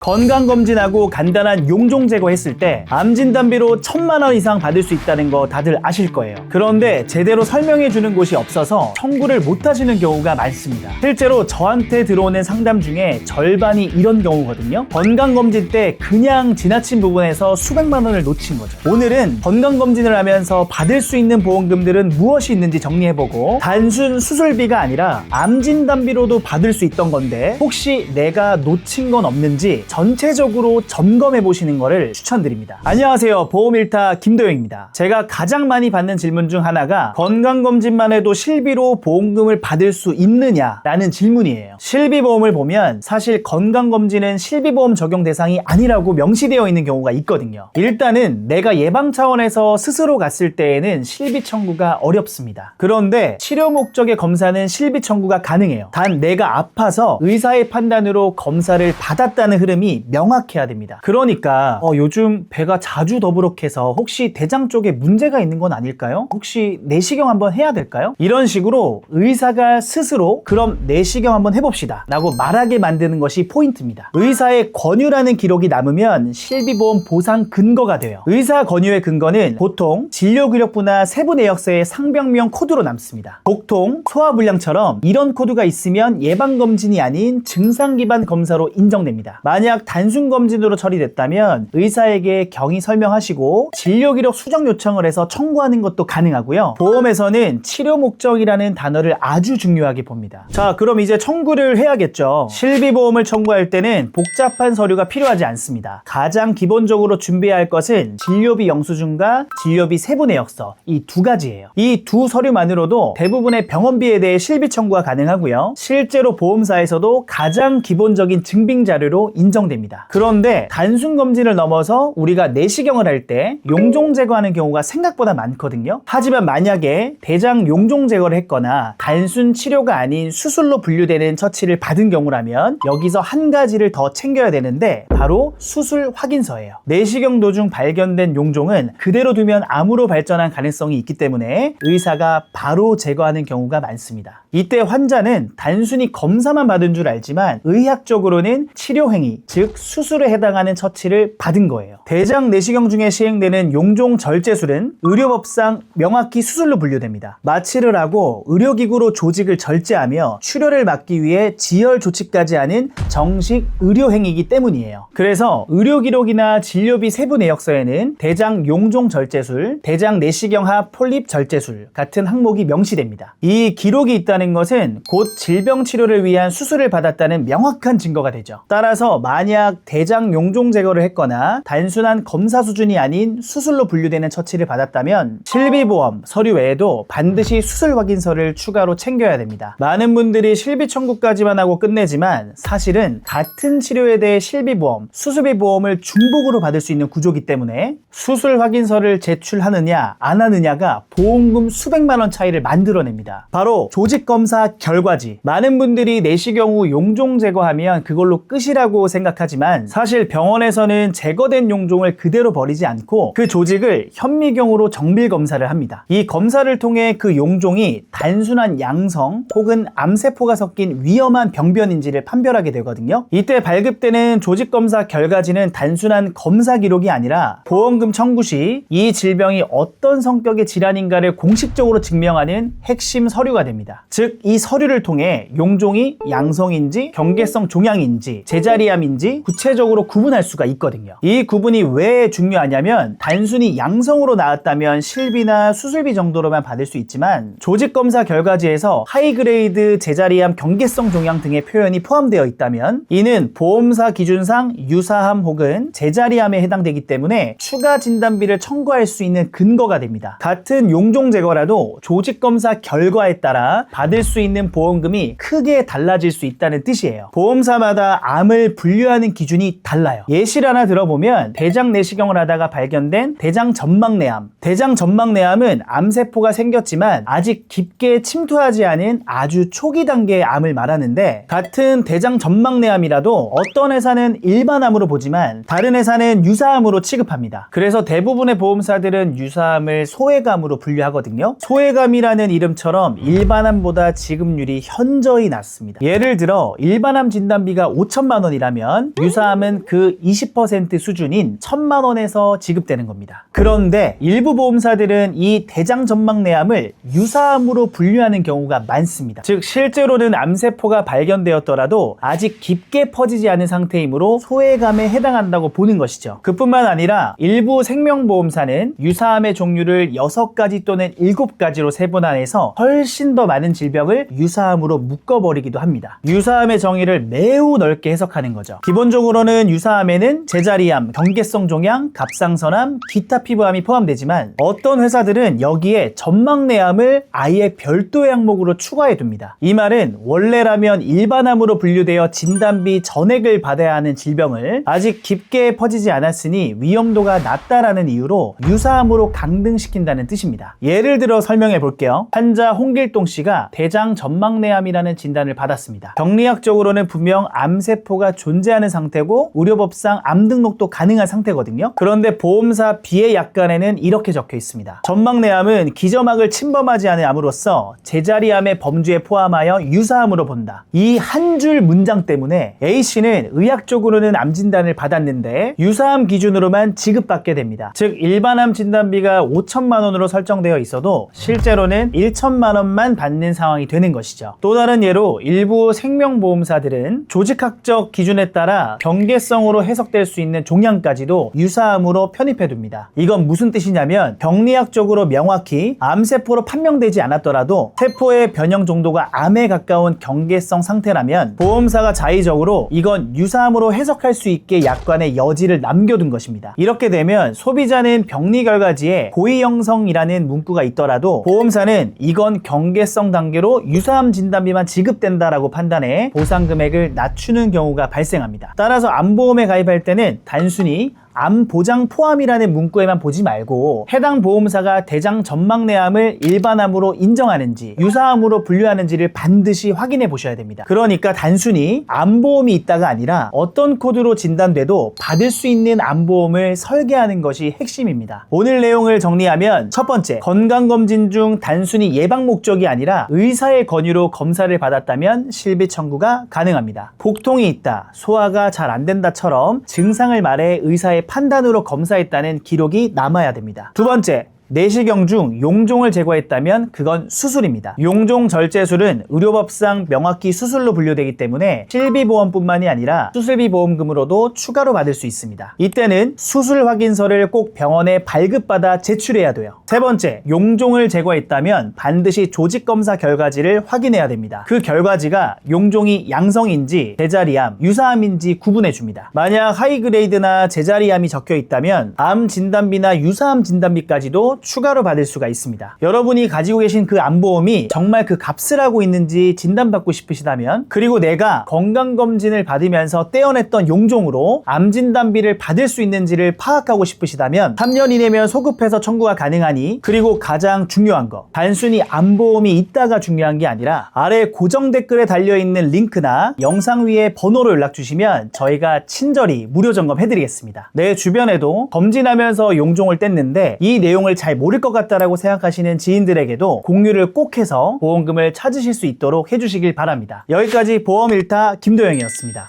건강검진하고 간단한 용종 제거했을 때 암 진단비로 1,000만 원 이상 받을 수 있다는 거 다들 아실 거예요. 그런데 제대로 설명해 주는 곳이 없어서 청구를 못 하시는 경우가 많습니다. 실제로 저한테 들어오는 상담 중에 절반이 이런 경우거든요. 건강검진 때 그냥 지나친 부분에서 수백만 원을 놓친 거죠. 오늘은 건강검진을 하면서 받을 수 있는 보험금들은 무엇이 있는지 정리해보고 단순 수술비가 아니라 암 진단비로도 받을 수 있던 건데 혹시 내가 놓친 건 없는지 전체적으로 점검해 보시는 것을 추천드립니다. 안녕하세요, 보험일타 김도영입니다. 제가 가장 많이 받는 질문 중 하나가 건강검진만 해도 실비로 보험금을 받을 수 있느냐 라는 질문이에요. 실비보험을 보면 사실 건강검진은 실비보험 적용 대상이 아니라고 명시되어 있는 경우가 있거든요. 일단은 내가 예방 차원에서 스스로 갔을 때에는 실비 청구가 어렵습니다. 그런데 치료 목적의 검사는 실비 청구가 가능해요. 단 내가 아파서 의사의 판단으로 검사를 받았다는 흐름이 명확해야 됩니다. 그러니까 요즘 배가 자주 더부룩해서 혹시 대장 쪽에 문제가 있는 건 아닐까요? 혹시 내시경 한번 해야 될까요? 이런 식으로 의사가 스스로 그럼 내시경 한번 해봅시다 라고 말하게 만드는 것이 포인트입니다. 의사의 권유라는 기록이 남으면 실비보험 보상 근거가 돼요. 의사 권유의 근거는 보통 진료기록부나 세부내역서의 상병명 코드로 남습니다. 복통, 소화불량처럼 이런 코드가 있으면 예방검진이 아닌 증상기반 검사로 인정됩니다. 만약 단순 검진으로 처리됐다면 의사에게 경위 설명하시고 진료기록 수정 요청을 해서 청구하는 것도 가능하고요. 보험에서는 치료 목적이라는 단어를 아주 중요하게 봅니다. 자, 그럼 이제 청구를 해야겠죠. 실비보험을 청구할 때는 복잡한 서류가 필요하지 않습니다. 가장 기본적으로 준비해야 할 것은 진료비 영수증과 진료비 세부내역서, 이 두 가지예요. 이 두 서류만으로도 대부분의 병원비에 대해 실비 청구가 가능하고요. 실제로 보험사에서도 가장 기본적인 증빙 자료로 인정됩니다. 그런데 단순 검진을 넘어서 우리가 내시경을 할 때 용종 제거하는 경우가 생각보다 많거든요. 하지만 만약에 대장 용종 제거를 했거나 단순 치료가 아닌 수술로 분류되는 처치를 받은 경우라면 여기서 한 가지를 더 챙겨야 되는데 바로 수술 확인서예요. 내시경 도중 발견된 용종은 그대로 두면 암으로 발전한 가능성이 있기 때문에 의사가 바로 제거하는 경우가 많습니다. 이때 환자는 단순히 검사만 받은 줄 알지만 의학적으로는 치료 행위, 즉 수술에 해당하는 처치를 받은 거예요. 대장 내시경 중에 시행되는 용종 절제술은 의료법상 명확히 수술로 분류됩니다. 마취를 하고 의료기구로 조직을 절제하며 출혈을 막기 위해 지혈 조치까지 하는 정식 의료행위이기 때문이에요. 그래서 의료기록이나 진료비 세부 내역서에는 대장 용종 절제술, 대장 내시경하 폴립 절제술 같은 항목이 명시됩니다. 이 기록이 있다는 것은 곧 질병 치료를 위한 수술을 받았다는 명확한 증거가 되죠. 따라서 만약 대장 용종 제거를 했거나 단순한 검사 수준이 아닌 수술로 분류되는 처치를 받았다면 실비보험 서류 외에도 반드시 수술 확인서를 추가로 챙겨야 됩니다. 많은 분들이 실비 청구까지만 하고 끝내지만 사실은 같은 치료에 대해 실비보험, 수술비보험을 중복으로 받을 수 있는 구조이기 때문에 수술 확인서를 제출하느냐 안 하느냐가 보험금 수백만 원 차이를 만들어냅니다. 바로 조직검사 결과지. 많은 분들이 내시경 후 용종 제거하면 그걸로 끝이라고 생각하지만 사실 병원에서는 제거된 용종을 그대로 버리지 않고 그 조직을 현미경으로 정밀 검사를 합니다. 이 검사를 통해 그 용종이 단순한 양성 혹은 암세포가 섞인 위험한 병변인지를 판별하게 되거든요. 이때 발급되는 조직검사 결과지는 단순한 검사 기록이 아니라 보험금 청구 시 이 질병이 어떤 성격의 질환인가를 공식적으로 증명하는 핵심 서류가 됩니다. 즉, 이 서류를 통해 용종이 양성인지 경계성 종양인지 제자리암인지 구체적으로 구분할 수가 있거든요. 이 구분이 왜 중요하냐면 단순히 양성으로 나왔다면 실비나 수술비 정도로만 받을 수 있지만 조직검사 결과지에서 하이그레이드 제자리암 경계성 종양 등의 표현이 포함되어 있다면 이는 보험사 기준상 유사암 혹은 제자리암에 해당되기 때문에 추가 진단비를 청구할 수 있는 근거가 됩니다. 같은 용종 제거라도 조직검사 결과에 따라 받을 수 있는 보험금이 크게 달라질 수 있다는 뜻이에요. 보험사마다 암을 분류하는 기준이 달라요. 예시를 하나 들어보면 대장 내시경을 하다가 발견된 대장 점막내암. 대장 점막내암은 암세포가 생겼지만 아직 깊게 침투하지 않은 아주 초기 단계의 암을 말하는데 같은 대장 점막내암이라도 어떤 회사는 일반암으로 보지만 다른 회사는 유사암으로 취급합니다. 그래서 대부분의 보험사들은 유사암을 소외감으로 분류하거든요. 소외감이라는 이름처럼 일반암보다 지급률이 현저히 낮습니다. 예를 들어 일반암 진단비가 5천만 원이라면 되면 유사암은 그 20% 수준인 1,000만 원에서 지급되는 겁니다. 그런데 일부 보험사들은 이 대장전막내암을 유사암으로 분류하는 경우가 많습니다. 즉 실제로는 암세포가 발견되었더라도 아직 깊게 퍼지지 않은 상태이므로 소외감에 해당한다고 보는 것이죠. 그뿐만 아니라 일부 생명보험사는 유사암의 종류를 6가지 또는 7가지로 세분화해서 훨씬 더 많은 질병을 유사암으로 묶어버리기도 합니다. 유사암의 정의를 매우 넓게 해석하는 거죠. 기본적으로는 유사암에는 제자리암, 경계성 종양, 갑상선암, 기타 피부암이 포함되지만 어떤 회사들은 여기에 전막내암을 아예 별도의 항목으로 추가해 둡니다. 이 말은 원래라면 일반암으로 분류되어 진단비 전액을 받아야 하는 질병을 아직 깊게 퍼지지 않았으니 위험도가 낮다라는 이유로 유사암으로 강등시킨다는 뜻입니다. 예를 들어 설명해 볼게요. 환자 홍길동 씨가 대장 전막내암이라는 진단을 받았습니다. 병리학적으로는 분명 암세포가 존재하는 상태고 의료법상 암 등록도 가능한 상태거든요. 그런데 보험사 B의 약관에는 이렇게 적혀 있습니다. 전막내암은 기저막을 침범하지 않은 암으로서 제자리암의 범주에 포함하여 유사암으로 본다. 이 한 줄 문장 때문에 A씨는 의학적으로는 암 진단을 받았는데 유사암 기준으로만 지급받게 됩니다. 즉 일반암 진단비가 5천만 원으로 설정되어 있어도 실제로는 1천만 원만 받는 상황이 되는 것이죠. 또 다른 예로 일부 생명보험사들은 조직학적 기준에 따라 경계성으로 해석될 수 있는 종양까지도 유사암으로 편입해둡니다. 이건 무슨 뜻이냐면 병리학적으로 명확히 암세포로 판명되지 않았더라도 세포의 변형 정도가 암에 가까운 경계성 상태라면 보험사가 자의적으로 이건 유사암으로 해석할 수 있게 약관에 여지를 남겨둔 것입니다. 이렇게 되면 소비자는 병리 결과지에 고의 형성이라는 문구가 있더라도 보험사는 이건 경계성 단계로 유사암 진단비만 지급된다라고 판단해 보상 금액을 낮추는 경우가 발생합니다. 따라서 암보험에 가입할 때는 단순히 암 보장 포함이라는 문구에만 보지 말고 해당 보험사가 대장 전막내암을 일반암으로 인정하는지 유사암으로 분류하는지를 반드시 확인해 보셔야 됩니다. 그러니까 단순히 암보험이 있다가 아니라 어떤 코드로 진단돼도 받을 수 있는 암보험을 설계하는 것이 핵심입니다. 오늘 내용을 정리하면 첫 번째, 건강검진 중 단순히 예방 목적이 아니라 의사의 권유로 검사를 받았다면 실비 청구가 가능합니다. 복통이 있다, 소화가 잘 안 된다처럼 증상을 말해 의사의 판단으로 검사했다는 기록이 남아야 됩니다. 두 번째, 내시경 중 용종을 제거했다면 그건 수술입니다. 용종 절제술은 의료법상 명확히 수술로 분류되기 때문에 실비보험뿐만이 아니라 수술비 보험금으로도 추가로 받을 수 있습니다. 이때는 수술 확인서를 꼭 병원에 발급받아 제출해야 돼요. 세 번째, 용종을 제거했다면 반드시 조직검사 결과지를 확인해야 됩니다. 그 결과지가 용종이 양성인지 제자리암, 유사암인지 구분해줍니다. 만약 하이그레이드나 제자리암이 적혀 있다면 암 진단비나 유사암 진단비까지도 추가로 받을 수가 있습니다. 여러분이 가지고 계신 그 암보험이 정말 그 값을 하고 있는지 진단받고 싶으시다면, 그리고 내가 건강검진을 받으면서 떼어냈던 용종으로 암 진단비를 받을 수 있는지를 파악하고 싶으시다면 3년 이내면 소급해서 청구가 가능하니, 그리고 가장 중요한 거, 단순히 암보험이 있다가 중요한 게 아니라 아래 고정 댓글에 달려있는 링크나 영상 위에 번호로 연락 주시면 저희가 친절히 무료 점검해드리겠습니다. 내 주변에도 검진하면서 용종을 뗐는데 이 내용을 잘 모를 것 같다라고 생각하시는 지인들에게도 공유를 꼭 해서 보험금을 찾으실 수 있도록 해주시길 바랍니다. 여기까지 보험 1타 김도영이었습니다.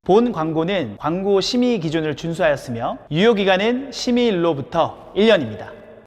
본 광고는 광고 심의 기준을 준수하였으며 유효기간은 심의일로부터 1년입니다.